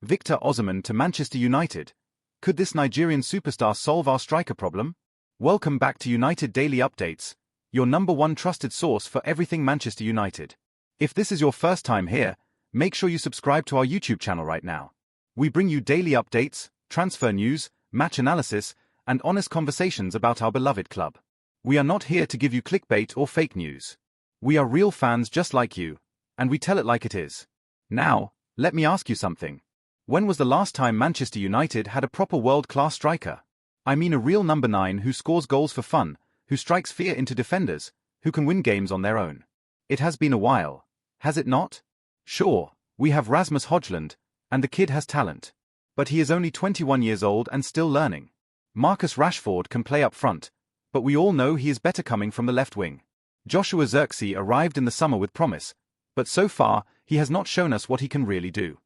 Victor Osimhen to Manchester United. Could this Nigerian superstar solve our striker problem? Welcome back to United Daily Updates, your #1 trusted source for everything Manchester United. If this is your first time here, make sure you subscribe to our YouTube channel right now. We bring you daily updates, transfer news, match analysis, and honest conversations about our beloved club. We are not here to give you clickbait or fake news. We are real fans just like you, and we tell it like it is. Now, let me ask you something. When was the last time Manchester United had a proper world-class striker? I mean a real number 9 who scores goals for fun, who strikes fear into defenders, who can win games on their own. It has been a while, has it not? Sure, we have Rasmus Højlund, and the kid has talent. But he is only 21 years old and still learning. Marcus Rashford can play up front, but we all know he is better coming from the left wing. Joshua Zirkzee arrived in the summer with promise, but so far, he has not shown us what he can really do.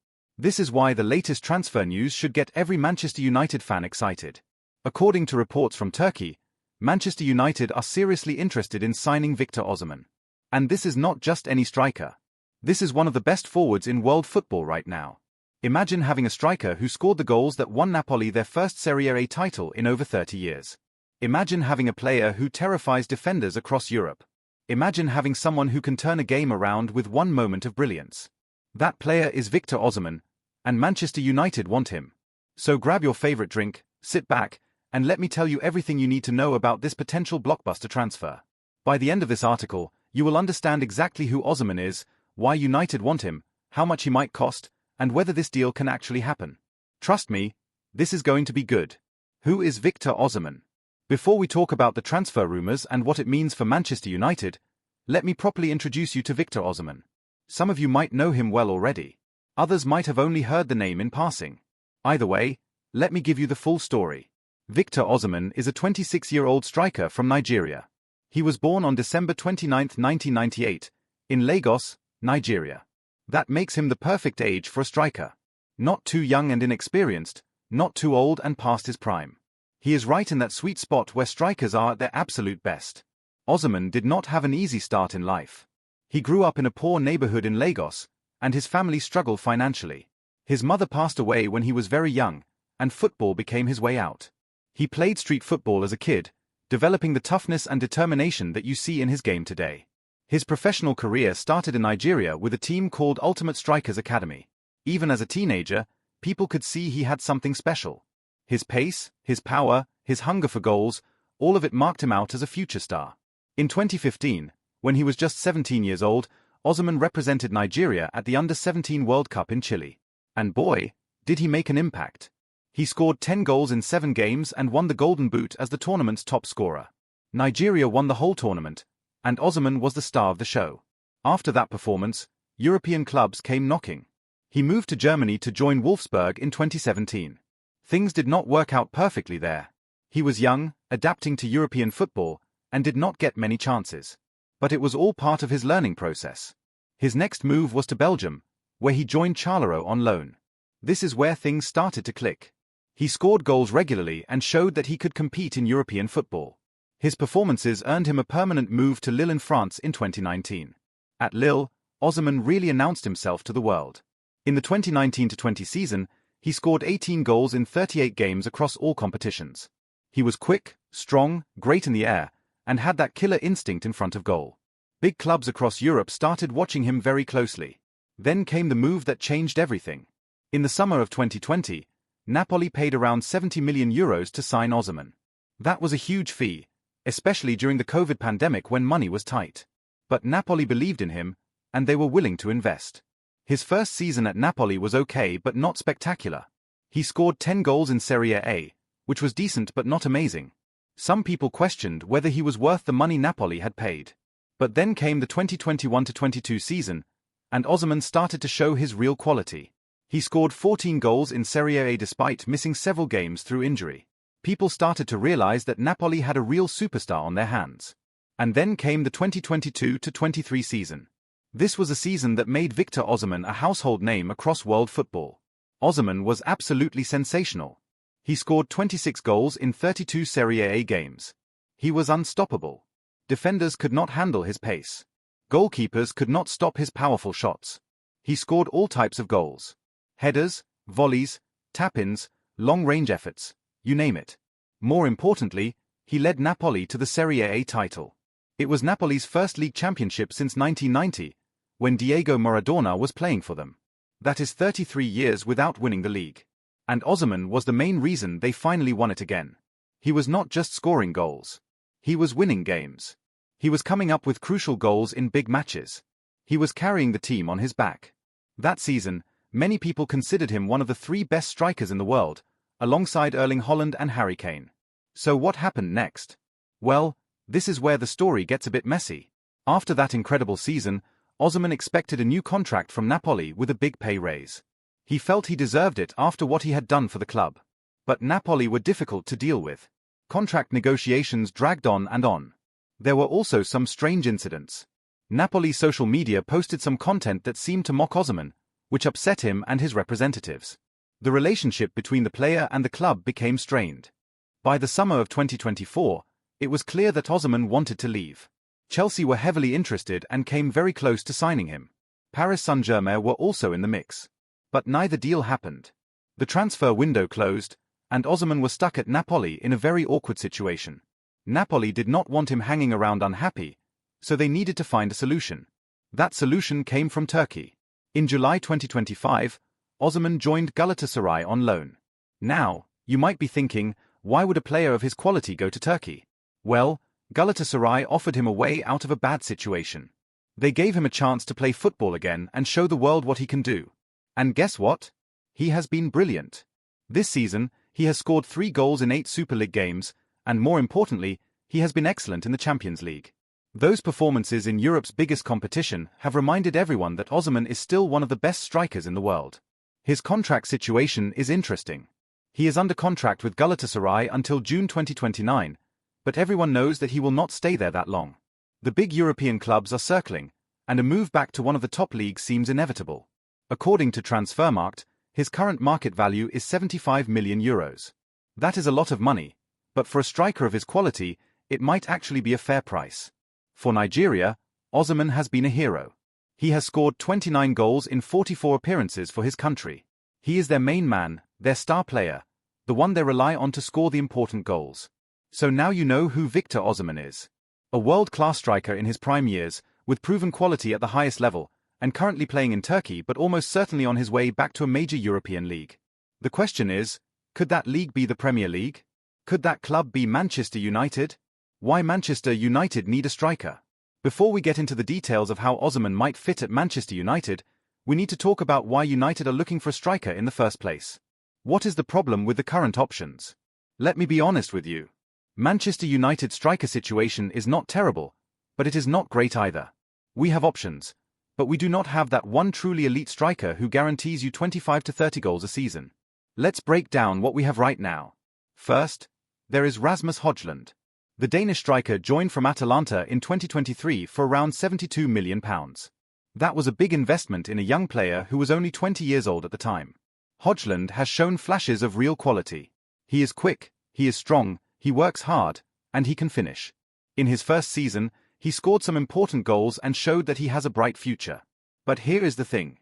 This is why the latest transfer news should get every Manchester United fan excited. According to reports from Turkey, Manchester United are seriously interested in signing Victor Osimhen. And this is not just any striker. This is one of the best forwards in world football right now. Imagine having a striker who scored the goals that won Napoli their first Serie A title in over 30 years. Imagine having a player who terrifies defenders across Europe. Imagine having someone who can turn a game around with one moment of brilliance. That player is Victor Osimhen, and Manchester United want him. So grab your favorite drink, sit back, and let me tell you everything you need to know about this potential blockbuster transfer. By the end of this article, you will understand exactly who Osimhen is, why United want him, how much he might cost, and whether this deal can actually happen. Trust me, this is going to be good. Who is Victor Osimhen? Before we talk about the transfer rumors and what it means for Manchester United, let me properly introduce you to Victor Osimhen. Some of you might know him well already. Others might have only heard the name in passing. Either way, let me give you the full story. Victor Osimhen is a 26-year-old striker from Nigeria. He was born on December 29, 1998, in Lagos, Nigeria. That makes him the perfect age for a striker. Not too young and inexperienced, not too old and past his prime. He is right in that sweet spot where strikers are at their absolute best. Osimhen did not have an easy start in life. He grew up in a poor neighborhood in Lagos, and his family struggled financially. His mother passed away when he was very young, and football became his way out. He played street football as a kid, developing the toughness and determination that you see in his game today. His professional career started in Nigeria with a team called Ultimate Strikers Academy. Even as a teenager, people could see he had something special. His pace, his power, his hunger for goals, all of it marked him out as a future star. In 2015, when he was just 17 years old, Osimhen represented Nigeria at the Under-17 World Cup in Chile. And boy, did he make an impact. He scored 10 goals in 7 games and won the Golden Boot as the tournament's top scorer. Nigeria won the whole tournament, and Osimhen was the star of the show. After that performance, European clubs came knocking. He moved to Germany to join Wolfsburg in 2017. Things did not work out perfectly there. He was young, adapting to European football, and did not get many chances. But it was all part of his learning process. His next move was to Belgium, where he joined Charleroi on loan. This is where things started to click. He scored goals regularly and showed that he could compete in European football. His performances earned him a permanent move to Lille in France in 2019. At Lille, Osimhen really announced himself to the world. In the 2019-20 season, he scored 18 goals in 38 games across all competitions. He was quick, strong, great in the air, and had that killer instinct in front of goal. Big clubs across Europe started watching him very closely. Then came the move that changed everything. In the summer of 2020, Napoli paid around €70 million to sign Osimhen. That was a huge fee, especially during the COVID pandemic when money was tight. But Napoli believed in him, and they were willing to invest. His first season at Napoli was okay but not spectacular. He scored 10 goals in Serie A, which was decent but not amazing. Some people questioned whether he was worth the money Napoli had paid. But then came the 2021-22 season, and Osimhen started to show his real quality. He scored 14 goals in Serie A despite missing several games through injury. People started to realize that Napoli had a real superstar on their hands. And then came the 2022-23 season. This was a season that made Victor Osimhen a household name across world football. Osimhen was absolutely sensational. He scored 26 goals in 32 Serie A games. He was unstoppable. Defenders could not handle his pace. Goalkeepers could not stop his powerful shots. He scored all types of goals. Headers, volleys, tap-ins, long-range efforts, you name it. More importantly, he led Napoli to the Serie A title. It was Napoli's first league championship since 1990, when Diego Maradona was playing for them. That is 33 years without winning the league. And Osimhen was the main reason they finally won it again. He was not just scoring goals. He was winning games. He was coming up with crucial goals in big matches. He was carrying the team on his back. That season, many people considered him one of the 3 best strikers in the world, alongside Erling Haaland and Harry Kane. So what happened next? Well, this is where the story gets a bit messy. After that incredible season, Osimhen expected a new contract from Napoli with a big pay raise. He felt he deserved it after what he had done for the club. But Napoli were difficult to deal with. Contract negotiations dragged on and on. There were also some strange incidents. Napoli's social media posted some content that seemed to mock Osimhen, which upset him and his representatives. The relationship between the player and the club became strained. By the summer of 2024, it was clear that Osimhen wanted to leave. Chelsea were heavily interested and came very close to signing him. Paris Saint-Germain were also in the mix. But neither deal happened. The transfer window closed, and Osimhen was stuck at Napoli in a very awkward situation. Napoli did not want him hanging around unhappy, so they needed to find a solution. That solution came from Turkey. In July 2025, Osimhen joined Galatasaray on loan. Now, you might be thinking, why would a player of his quality go to Turkey? Well, Galatasaray offered him a way out of a bad situation. They gave him a chance to play football again and show the world what he can do. And guess what? He has been brilliant. This season, he has scored 3 goals in 8 Super League games, and more importantly, he has been excellent in the Champions League. Those performances in Europe's biggest competition have reminded everyone that Osimhen is still one of the best strikers in the world. His contract situation is interesting. He is under contract with Galatasaray until June 2029, but everyone knows that he will not stay there that long. The big European clubs are circling, and a move back to one of the top leagues seems inevitable. According to Transfermarkt, his current market value is €75 million. That is a lot of money, but for a striker of his quality, it might actually be a fair price. For Nigeria, Osimhen has been a hero. He has scored 29 goals in 44 appearances for his country. He is their main man, their star player, the one they rely on to score the important goals. So now you know who Victor Osimhen is. A world-class striker in his prime years, with proven quality at the highest level, and currently playing in Turkey but almost certainly on his way back to a major European league. The question is, could that league be the Premier League? Could that club be Manchester United? Why Manchester United need a striker? Before we get into the details of how Osimhen might fit at Manchester United, we need to talk about why United are looking for a striker in the first place. What is the problem with the current options? Let me be honest with you. Manchester United's striker situation is not terrible, but it is not great either. We have options, but we do not have that one truly elite striker who guarantees you 25 to 30 goals a season. Let's break down what we have right now. First, there is Rasmus Højlund. The Danish striker joined from Atalanta in 2023 for around £72 million. That was a big investment in a young player who was only 20 years old at the time. Højlund has shown flashes of real quality. He is quick, he is strong, he works hard, and he can finish. In his first season, he scored some important goals and showed that he has a bright future. But here is the thing.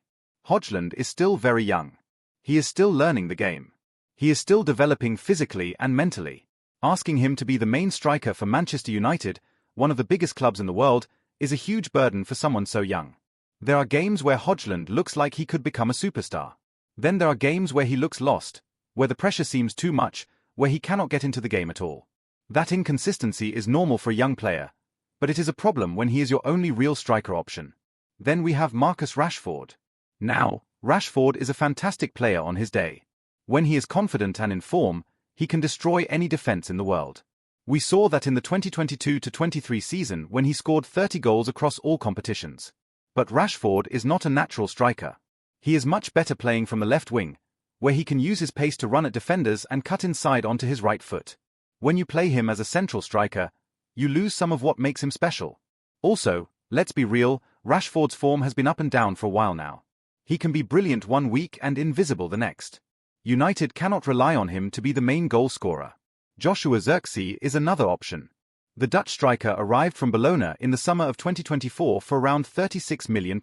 Højlund is still very young. He is still learning the game. He is still developing physically and mentally. Asking him to be the main striker for Manchester United, one of the biggest clubs in the world, is a huge burden for someone so young. There are games where Højlund looks like he could become a superstar. Then there are games where he looks lost, where the pressure seems too much, where he cannot get into the game at all. That inconsistency is normal for a young player, but it is a problem when he is your only real striker option. Then we have Marcus Rashford. Now, Rashford is a fantastic player on his day. When he is confident and in form, he can destroy any defense in the world. We saw that in the 2022-23 season when he scored 30 goals across all competitions. But Rashford is not a natural striker. He is much better playing from the left wing, where he can use his pace to run at defenders and cut inside onto his right foot. When you play him as a central striker, you lose some of what makes him special. Also, let's be real, Rashford's form has been up and down for a while now. He can be brilliant one week and invisible the next. United cannot rely on him to be the main goal scorer. Joshua Zirkzee is another option. The Dutch striker arrived from Bologna in the summer of 2024 for around £36 million.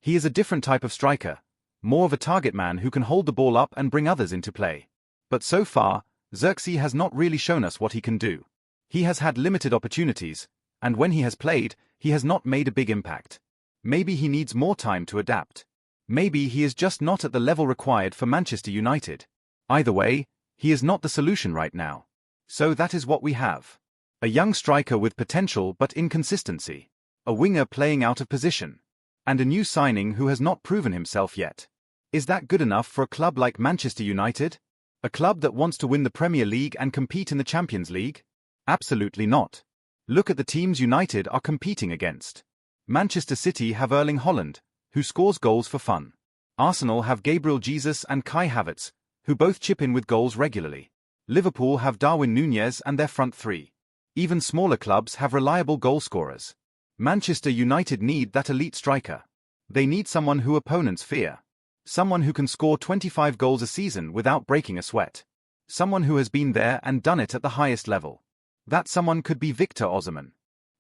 He is a different type of striker, more of a target man who can hold the ball up and bring others into play. But so far, Xerxes has not really shown us what he can do. He has had limited opportunities, and when he has played, he has not made a big impact. Maybe he needs more time to adapt. Maybe he is just not at the level required for Manchester United. Either way, he is not the solution right now. So that is what we have. A young striker with potential but inconsistency. A winger playing out of position. And a new signing who has not proven himself yet. Is that good enough for a club like Manchester United? A club that wants to win the Premier League and compete in the Champions League? Absolutely not. Look at the teams United are competing against. Manchester City have Erling Haaland, who scores goals for fun. Arsenal have Gabriel Jesus and Kai Havertz, who both chip in with goals regularly. Liverpool have Darwin Núñez and their front three. Even smaller clubs have reliable goal scorers. Manchester United need that elite striker. They need someone who opponents fear. Someone who can score 25 goals a season without breaking a sweat. Someone who has been there and done it at the highest level. That someone could be Victor Osimhen.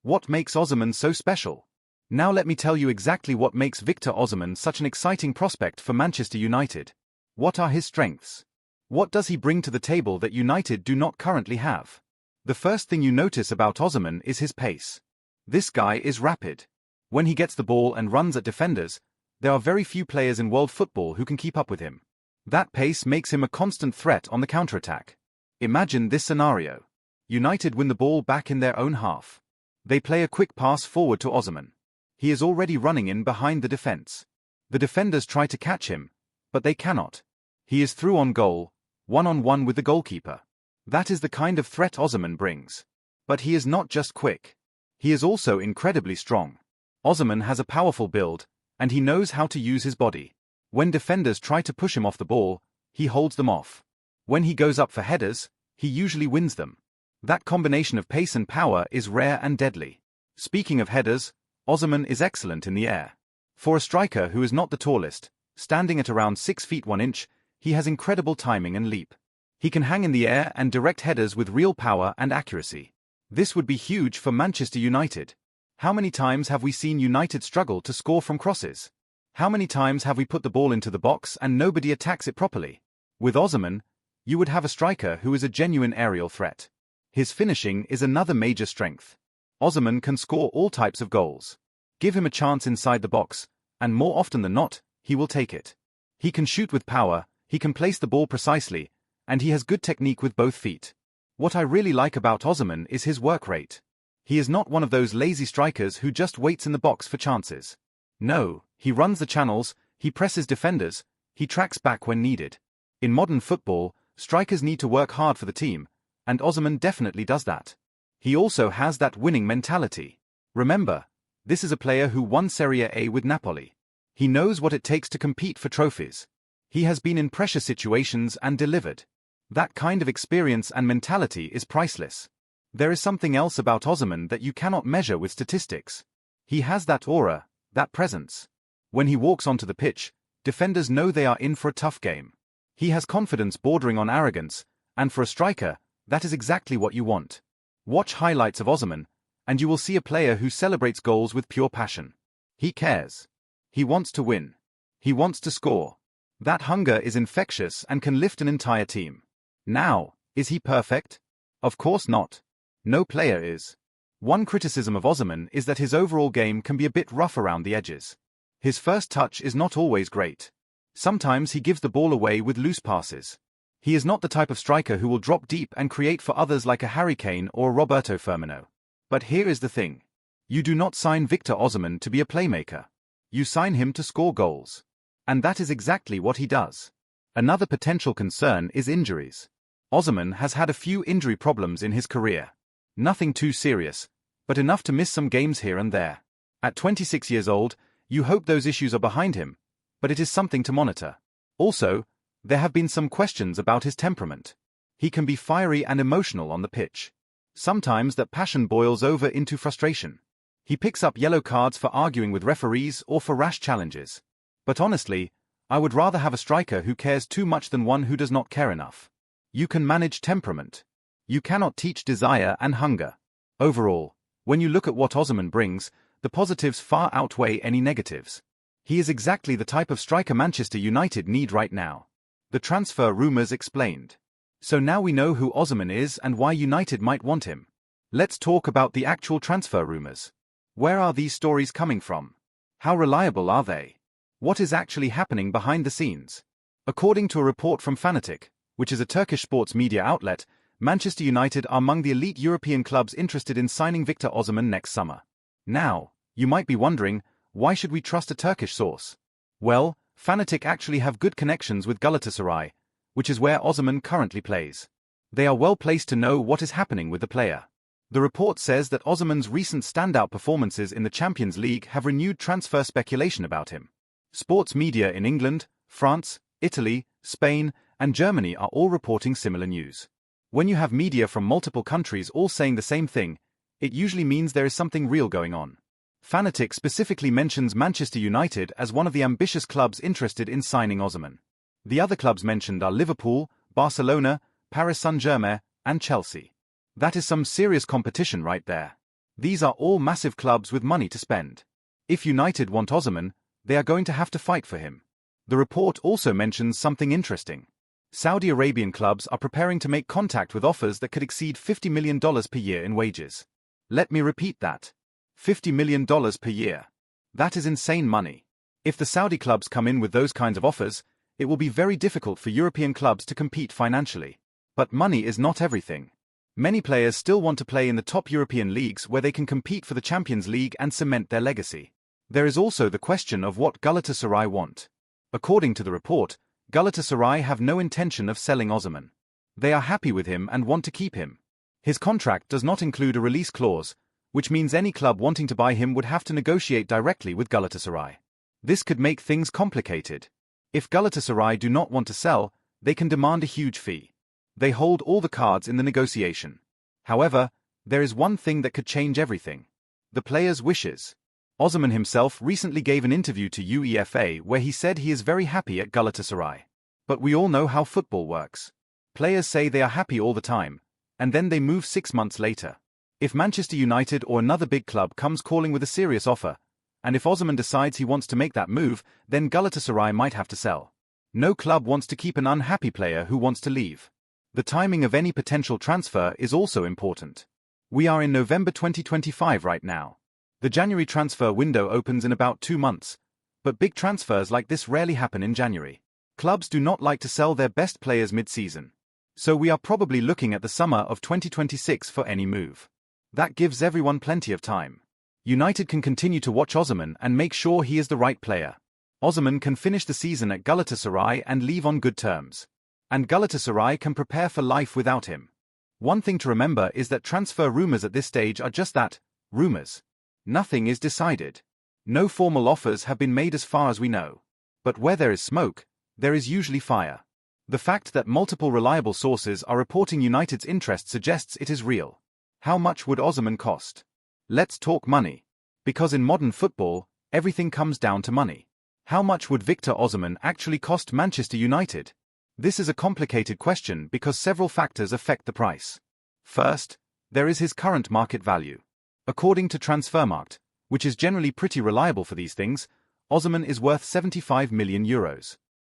What makes Osimhen so special? Now let me tell you exactly what makes Victor Osimhen such an exciting prospect for Manchester United. What are his strengths? What does he bring to the table that United do not currently have? The first thing you notice about Osimhen is his pace. This guy is rapid. When he gets the ball and runs at defenders, there are very few players in world football who can keep up with him. That pace makes him a constant threat on the counterattack. Imagine this scenario. United win the ball back in their own half. They play a quick pass forward to Osimhen. He is already running in behind the defense. The defenders try to catch him, but they cannot. He is through on goal, one-on-one with the goalkeeper. That is the kind of threat Osimhen brings. But he is not just quick. He is also incredibly strong. Osimhen has a powerful build, and he knows how to use his body. When defenders try to push him off the ball, he holds them off. When he goes up for headers, he usually wins them. That combination of pace and power is rare and deadly. Speaking of headers, Osimhen is excellent in the air. For a striker who is not the tallest, standing at around 6 feet 1 inch, he has incredible timing and leap. He can hang in the air and direct headers with real power and accuracy. This would be huge for Manchester United. How many times have we seen United struggle to score from crosses? How many times have we put the ball into the box and nobody attacks it properly? With Osimhen, you would have a striker who is a genuine aerial threat. His finishing is another major strength. Osimhen can score all types of goals. Give him a chance inside the box, and more often than not, he will take it. He can shoot with power, he can place the ball precisely, and he has good technique with both feet. What I really like about Osimhen is his work rate. He is not one of those lazy strikers who just waits in the box for chances. No, he runs the channels, he presses defenders, he tracks back when needed. In modern football, strikers need to work hard for the team, and Osimhen definitely does that. He also has that winning mentality. Remember, this is a player who won Serie A with Napoli. He knows what it takes to compete for trophies. He has been in pressure situations and delivered. That kind of experience and mentality is priceless. There is something else about Osimhen that you cannot measure with statistics. He has that aura, that presence. When he walks onto the pitch, defenders know they are in for a tough game. He has confidence bordering on arrogance, and for a striker, that is exactly what you want. Watch highlights of Osimhen, and you will see a player who celebrates goals with pure passion. He cares. He wants to win. He wants to score. That hunger is infectious and can lift an entire team. Now, is he perfect? Of course not. No player is. One criticism of Osimhen is that his overall game can be a bit rough around the edges. His first touch is not always great. Sometimes he gives the ball away with loose passes. He is not the type of striker who will drop deep and create for others like a Harry Kane or a Roberto Firmino. But here is the thing. You do not sign Victor Osimhen to be a playmaker. You sign him to score goals. And that is exactly what he does. Another potential concern is injuries. Osimhen has had a few injury problems in his career. Nothing too serious, but enough to miss some games here and there. At 26 years old, you hope those issues are behind him, but it is something to monitor. Also, there have been some questions about his temperament. He can be fiery and emotional on the pitch. Sometimes that passion boils over into frustration. He picks up yellow cards for arguing with referees or for rash challenges. But honestly, I would rather have a striker who cares too much than one who does not care enough. You can manage temperament. You cannot teach desire and hunger. Overall, when you look at what Osimhen brings, the positives far outweigh any negatives. He is exactly the type of striker Manchester United need right now. The transfer rumours explained. So now we know who Osimhen is and why United might want him. Let's talk about the actual transfer rumours. Where are these stories coming from? How reliable are they? What is actually happening behind the scenes? According to a report from Fanatic, which is a Turkish sports media outlet, Manchester United are among the elite European clubs interested in signing Victor Osimhen next summer. Now, you might be wondering, why should we trust a Turkish source? Well, Fanatic actually have good connections with Galatasaray, which is where Osimhen currently plays. They are well placed to know what is happening with the player. The report says that Osimhen's recent standout performances in the Champions League have renewed transfer speculation about him. Sports media in England, France, Italy, Spain, and Germany are all reporting similar news. When you have media from multiple countries all saying the same thing, it usually means there is something real going on. Fanatic specifically mentions Manchester United as one of the ambitious clubs interested in signing Osimhen. The other clubs mentioned are Liverpool, Barcelona, Paris Saint-Germain, and Chelsea. That is some serious competition right there. These are all massive clubs with money to spend. If United want Osimhen, they are going to have to fight for him. The report also mentions something interesting. Saudi Arabian clubs are preparing to make contact with offers that could exceed $50 million per year in wages. Let me repeat that. $50 million per year. That is insane money. If the Saudi clubs come in with those kinds of offers, it will be very difficult for European clubs to compete financially. But money is not everything. Many players still want to play in the top European leagues where they can compete for the Champions League and cement their legacy. There is also the question of what Galatasaray want. According to the report, Galatasaray have no intention of selling Osimhen. They are happy with him and want to keep him. His contract does not include a release clause, which means any club wanting to buy him would have to negotiate directly with Galatasaray. This could make things complicated. If Galatasaray do not want to sell, they can demand a huge fee. They hold all the cards in the negotiation. However, there is one thing that could change everything. The player's wishes. Osimhen himself recently gave an interview to UEFA where he said he is very happy at Galatasaray. But we all know how football works. Players say they are happy all the time, and then they move 6 months later. If Manchester United or another big club comes calling with a serious offer, and if Osimhen decides he wants to make that move, then Galatasaray might have to sell. No club wants to keep an unhappy player who wants to leave. The timing of any potential transfer is also important. We are in November 2025 right now. The January transfer window opens in about 2 months, but big transfers like this rarely happen in January. Clubs do not like to sell their best players mid-season. So we are probably looking at the summer of 2026 for any move. That gives everyone plenty of time. United can continue to watch Osimhen and make sure he is the right player. Osimhen can finish the season at Galatasaray and leave on good terms. And Galatasaray can prepare for life without him. One thing to remember is that transfer rumours at this stage are just that, rumours. Nothing is decided. No formal offers have been made as far as we know. But where there is smoke, there is usually fire. The fact that multiple reliable sources are reporting United's interest suggests it is real. How much would Osimhen cost? Let's talk money. Because in modern football, everything comes down to money. How much would Victor Osimhen actually cost Manchester United? This is a complicated question because several factors affect the price. First, there is his current market value. According to Transfermarkt, which is generally pretty reliable for these things, Osimhen is worth €75 million.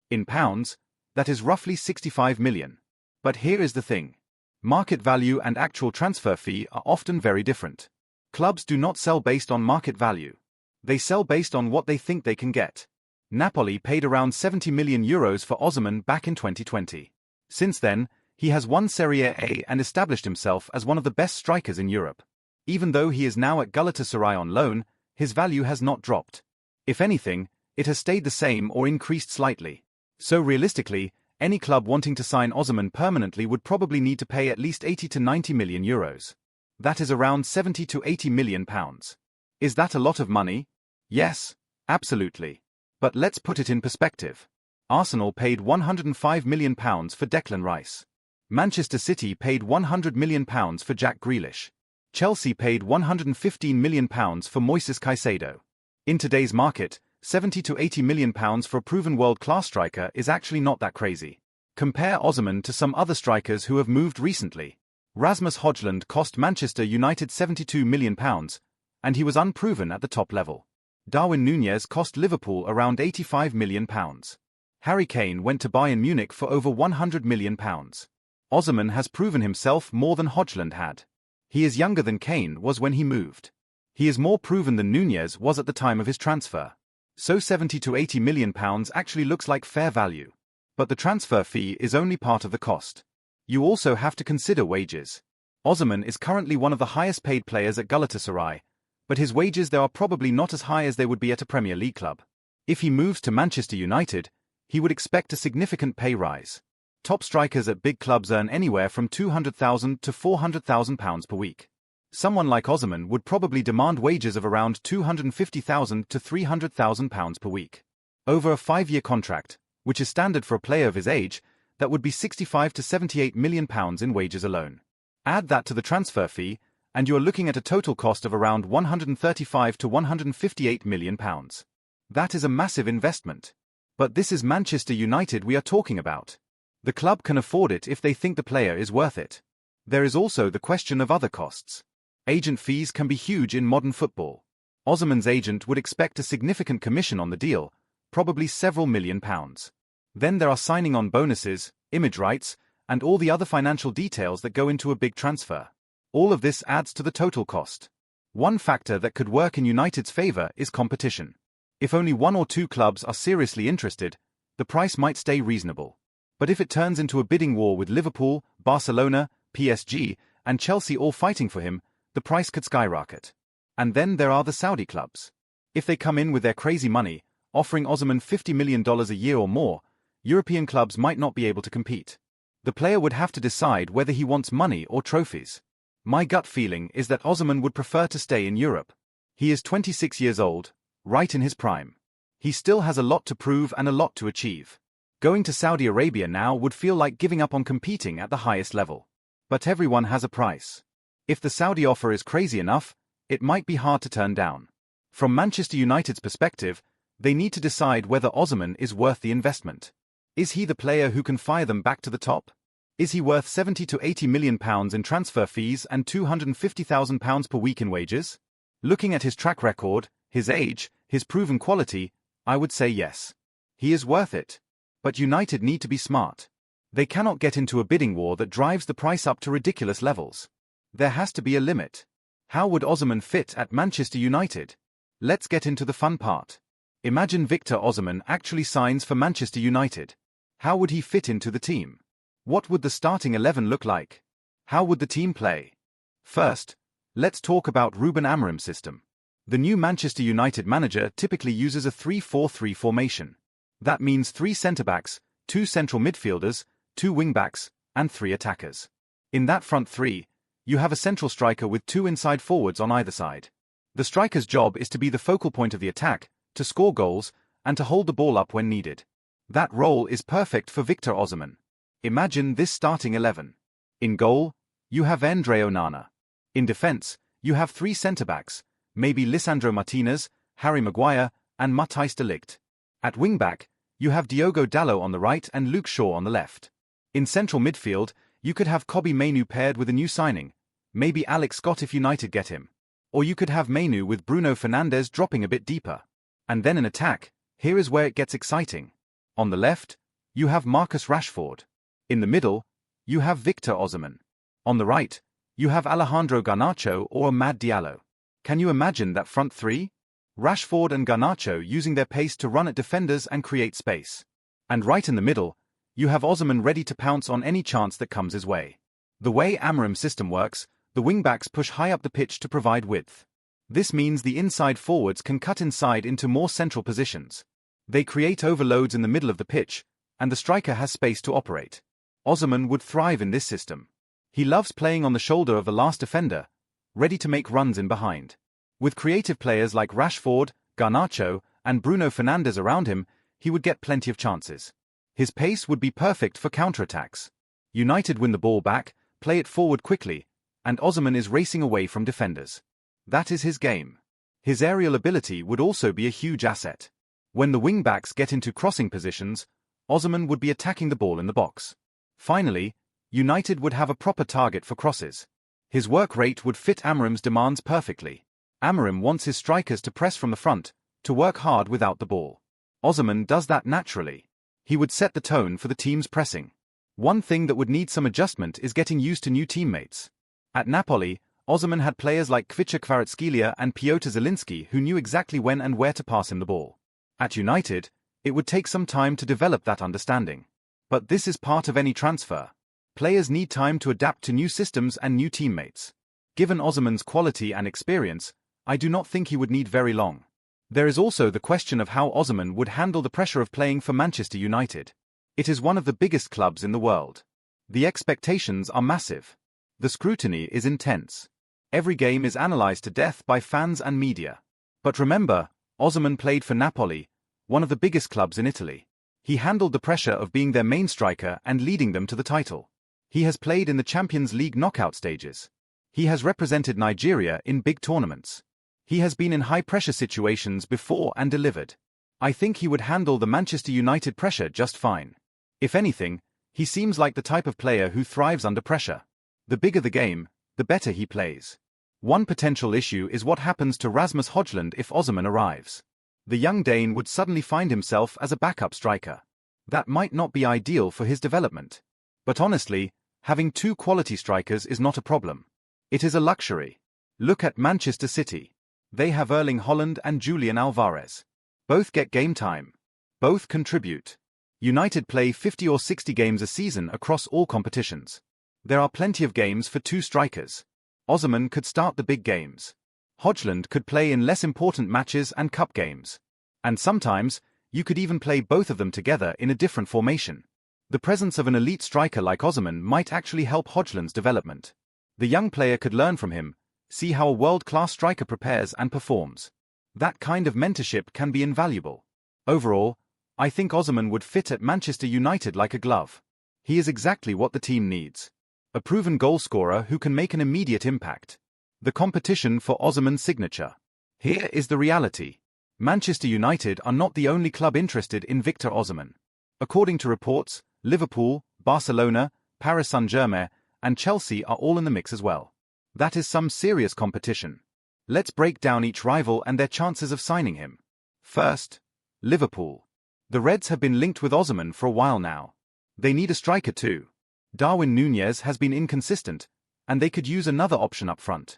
In pounds, that is roughly 65 million. But here is the thing. Market value and actual transfer fee are often very different. Clubs do not sell based on market value. They sell based on what they think they can get. Napoli paid around €70 million for Osimhen back in 2020. Since then, he has won Serie A and established himself as one of the best strikers in Europe. Even though he is now at Galatasaray on loan, his value has not dropped. If anything, it has stayed the same or increased slightly. So realistically, any club wanting to sign Osimhen permanently would probably need to pay at least €80 to €90 million. That is around £70 to £80 million. Is that a lot of money? Yes, absolutely. But let's put it in perspective. Arsenal paid £105 million for Declan Rice. Manchester City paid £100 million for Jack Grealish. Chelsea paid £115 million for Moises Caicedo. In today's market, £70 to £80 million for a proven world-class striker is actually not that crazy. Compare Osimhen to some other strikers who have moved recently. Rasmus Højlund cost Manchester United £72 million, and he was unproven at the top level. Darwin Núñez cost Liverpool around £85 million. Harry Kane went to Bayern Munich for over £100 million. Osimhen has proven himself more than Højlund had. He is younger than Kane was when he moved. He is more proven than Núñez was at the time of his transfer. So £70 to £80 million actually looks like fair value. But the transfer fee is only part of the cost. You also have to consider wages. Osimhen is currently one of the highest paid players at Galatasaray, but his wages there are probably not as high as they would be at a Premier League club. If he moves to Manchester United, he would expect a significant pay rise. Top strikers at big clubs earn anywhere from £200,000 to £400,000 per week. Someone like Osimhen would probably demand wages of around £250,000 to £300,000 per week. Over a 5-year contract, which is standard for a player of his age, that would be £65 to £78 million in wages alone. Add that to the transfer fee, and you are looking at a total cost of around £135 to £158 million. That is a massive investment. But this is Manchester United we are talking about. The club can afford it if they think the player is worth it. There is also the question of other costs. Agent fees can be huge in modern football. Osimhen's agent would expect a significant commission on the deal, probably several £million. Then there are signing-on bonuses, image rights, and all the other financial details that go into a big transfer. All of this adds to the total cost. One factor that could work in United's favour is competition. If only 1 or 2 clubs are seriously interested, the price might stay reasonable. But if it turns into a bidding war with Liverpool, Barcelona, PSG, and Chelsea all fighting for him, the price could skyrocket. And then there are the Saudi clubs. If they come in with their crazy money, offering Osimhen $50 million a year or more, European clubs might not be able to compete. The player would have to decide whether he wants money or trophies. My gut feeling is that Osimhen would prefer to stay in Europe. He is 26 years old, right in his prime. He still has a lot to prove and a lot to achieve. Going to Saudi Arabia now would feel like giving up on competing at the highest level. But everyone has a price. If the Saudi offer is crazy enough, it might be hard to turn down. From Manchester United's perspective, they need to decide whether Osimhen is worth the investment. Is he the player who can fire them back to the top? Is he worth £70 to £80 million in transfer fees and £250,000 per week in wages? Looking at his track record, his age, his proven quality, I would say yes. He is worth it. But United need to be smart. They cannot get into a bidding war that drives the price up to ridiculous levels. There has to be a limit. How would Osimhen fit at Manchester United? Let's get into the fun part. Imagine Victor Osimhen actually signs for Manchester United. How would he fit into the team? What would the starting 11 look like? How would the team play? First, let's talk about Ruben Amorim's system. The new Manchester United manager typically uses a 3-4-3 formation. That means 3 centre-backs, 2 central midfielders, 2 wing-backs, and 3 attackers. In that front 3, you have a central striker with 2 inside forwards on either side. The striker's job is to be the focal point of the attack, to score goals, and to hold the ball up when needed. That role is perfect for Victor Osimhen. Imagine this starting 11. In goal, you have Andre Onana. In defence, you have 3 centre-backs, maybe Lisandro Martinez, Harry Maguire, and Matthijs de Ligt. At wing-back, you have Diogo Dalot on the right and Luke Shaw on the left. In central midfield, you could have Kobbie Mainoo paired with a new signing, maybe Alex Scott if United get him. Or you could have Mainoo with Bruno Fernandes dropping a bit deeper. And then in attack, here is where it gets exciting. On the left, you have Marcus Rashford. In the middle, you have Victor Osimhen. On the right, you have Alejandro Garnacho or Amad Diallo. Can you imagine that front 3? Rashford and Garnacho using their pace to run at defenders and create space. And right in the middle, you have Osimhen ready to pounce on any chance that comes his way. The way Amorim's system works, the wing-backs push high up the pitch to provide width. This means the inside forwards can cut inside into more central positions. They create overloads in the middle of the pitch, and the striker has space to operate. Osimhen would thrive in this system. He loves playing on the shoulder of the last defender, ready to make runs in behind. With creative players like Rashford, Garnacho, and Bruno Fernandes around him, he would get plenty of chances. His pace would be perfect for counterattacks. United win the ball back, play it forward quickly, and Osimhen is racing away from defenders. That is his game. His aerial ability would also be a huge asset. When the wing-backs get into crossing positions, Osimhen would be attacking the ball in the box. Finally, United would have a proper target for crosses. His work rate would fit Amorim's demands perfectly. Amorim wants his strikers to press from the front, to work hard without the ball. Osimhen does that naturally. He would set the tone for the team's pressing. One thing that would need some adjustment is getting used to new teammates. At Napoli, Osimhen had players like Kvicha Kvaratskhelia and Piotr Zielinski who knew exactly when and where to pass him the ball. At United, it would take some time to develop that understanding. But this is part of any transfer. Players need time to adapt to new systems and new teammates. Given Osimhen's quality and experience, I do not think he would need very long. There is also the question of how Osimhen would handle the pressure of playing for Manchester United. It is one of the biggest clubs in the world. The expectations are massive. The scrutiny is intense. Every game is analysed to death by fans and media. But remember, Osimhen played for Napoli, one of the biggest clubs in Italy. He handled the pressure of being their main striker and leading them to the title. He has played in the Champions League knockout stages. He has represented Nigeria in big tournaments. He has been in high-pressure situations before and delivered. I think he would handle the Manchester United pressure just fine. If anything, he seems like the type of player who thrives under pressure. The bigger the game, the better he plays. One potential issue is what happens to Rasmus Højlund if Osimhen arrives. The young Dane would suddenly find himself as a backup striker. That might not be ideal for his development. But honestly, having two quality strikers is not a problem. It is a luxury. Look at Manchester City. They have Erling Haaland and Julian Alvarez. Both get game time. Both contribute. United play 50 or 60 games a season across all competitions. There are plenty of games for two strikers. Osimhen could start the big games. Højlund could play in less important matches and cup games. And sometimes, you could even play both of them together in a different formation. The presence of an elite striker like Osimhen might actually help Højlund's development. The young player could learn from him, see how a world-class striker prepares and performs. That kind of mentorship can be invaluable. Overall, I think Osimhen would fit at Manchester United like a glove. He is exactly what the team needs. A proven goalscorer who can make an immediate impact. The competition for Osimhen's signature. Here is the reality. Manchester United are not the only club interested in Victor Osimhen. According to reports, Liverpool, Barcelona, Paris Saint-Germain, and Chelsea are all in the mix as well. That is some serious competition. Let's break down each rival and their chances of signing him. First, Liverpool. The Reds have been linked with Osimhen for a while now. They need a striker too. Darwin Núñez has been inconsistent, and they could use another option up front.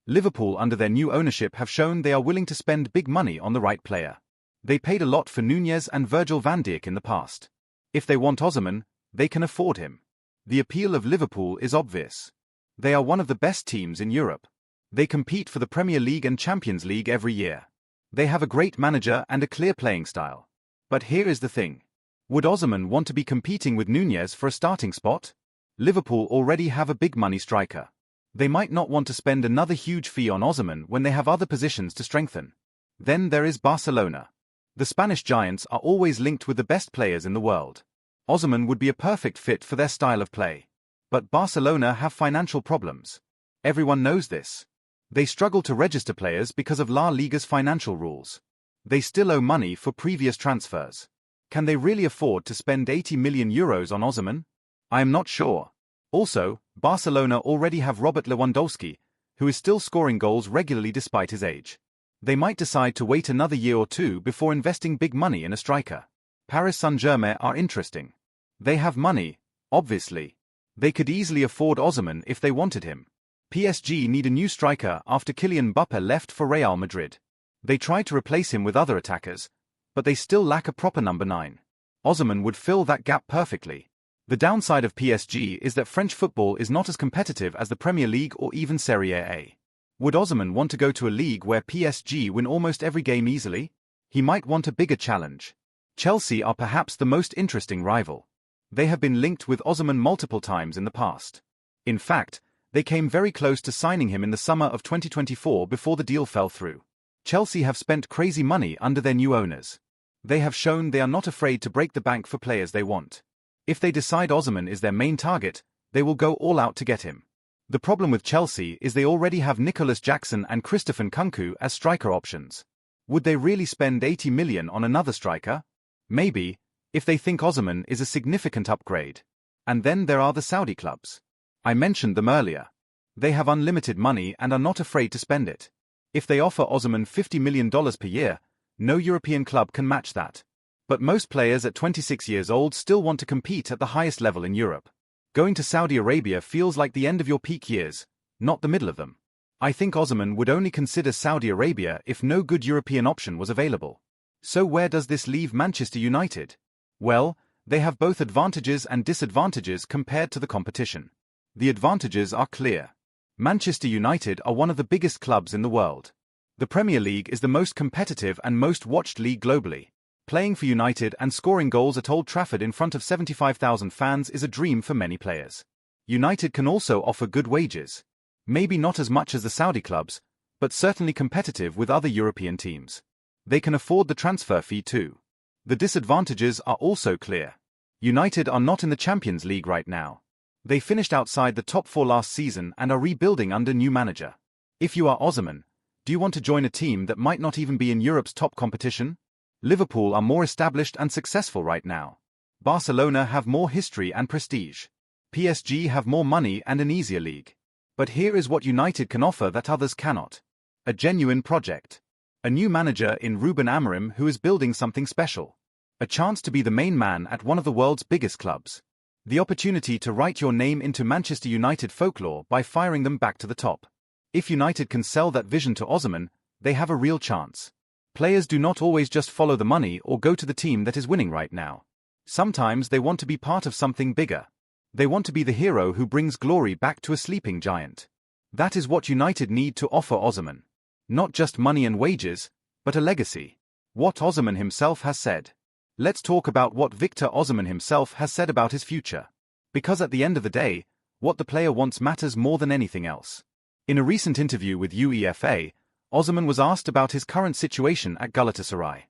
Liverpool under their new ownership have shown they are willing to spend big money on the right player. They paid a lot for Núñez and Virgil van Dijk in the past. If they want Osimhen, they can afford him. The appeal of Liverpool is obvious. They are one of the best teams in Europe. They compete for the Premier League and Champions League every year. They have a great manager and a clear playing style. But here is the thing. Would Osimhen want to be competing with Núñez for a starting spot? Liverpool already have a big money striker. They might not want to spend another huge fee on Osimhen when they have other positions to strengthen. Then there is Barcelona. The Spanish giants are always linked with the best players in the world. Osimhen would be a perfect fit for their style of play. But Barcelona have financial problems. Everyone knows this. They struggle to register players because of La Liga's financial rules. They still owe money for previous transfers. Can they really afford to spend €80 million on Osimhen? I am not sure. Also, Barcelona already have Robert Lewandowski, who is still scoring goals regularly despite his age. They might decide to wait another year or two before investing big money in a striker. Paris Saint-Germain are interesting. They have money, obviously. They could easily afford Osimhen if they wanted him. PSG need a new striker after Kylian Mbappé left for Real Madrid. They tried to replace him with other attackers, but they still lack a proper number 9. Osimhen would fill that gap perfectly. The downside of PSG is that French football is not as competitive as the Premier League or even Serie A. Would Osimhen want to go to a league where PSG win almost every game easily? He might want a bigger challenge. Chelsea are perhaps the most interesting rival. They have been linked with Osimhen multiple times in the past. In fact, they came very close to signing him in the summer of 2024 before the deal fell through. Chelsea have spent crazy money under their new owners. They have shown they are not afraid to break the bank for players they want. If they decide Osimhen is their main target, they will go all out to get him. The problem with Chelsea is they already have Nicholas Jackson and Christopher Nkunku as striker options. Would they really spend €80 million on another striker? Maybe, if they think Osimhen is a significant upgrade. And then there are the Saudi clubs. I mentioned them earlier. They have unlimited money and are not afraid to spend it. If they offer Osimhen $50 million per year, No European club can match that. But most players at 26 years old still want to compete at the highest level in Europe. Going to Saudi Arabia feels like the end of your peak years, not the middle of them. I think Osimhen would only consider Saudi Arabia if no good European option was available. So where does this leave Manchester United? Well, they have both advantages and disadvantages compared to the competition. The advantages are clear. Manchester United are one of the biggest clubs in the world. The Premier League is the most competitive and most watched league globally. Playing for United and scoring goals at Old Trafford in front of 75,000 fans is a dream for many players. United can also offer good wages. Maybe not as much as the Saudi clubs, but certainly competitive with other European teams. They can afford the transfer fee too. The disadvantages are also clear. United are not in the Champions League right now. They finished outside the top 4 last season and are rebuilding under new manager. If you are Osimhen, do you want to join a team that might not even be in Europe's top competition? Liverpool are more established and successful right now. Barcelona have more history and prestige. PSG have more money and an easier league. But here is what United can offer that others cannot. A genuine project. A new manager in Ruben Amorim who is building something special. A chance to be the main man at one of the world's biggest clubs. The opportunity to write your name into Manchester United folklore by firing them back to the top. If United can sell that vision to Osimhen, they have a real chance. Players do not always just follow the money or go to the team that is winning right now. Sometimes they want to be part of something bigger. They want to be the hero who brings glory back to a sleeping giant. That is what United need to offer Osimhen. Not just money and wages, but a legacy. What Osimhen himself has said. Let's talk about what Victor Osimhen himself has said about his future. Because at the end of the day, what the player wants matters more than anything else. In a recent interview with UEFA, Osimhen was asked about his current situation at Galatasaray.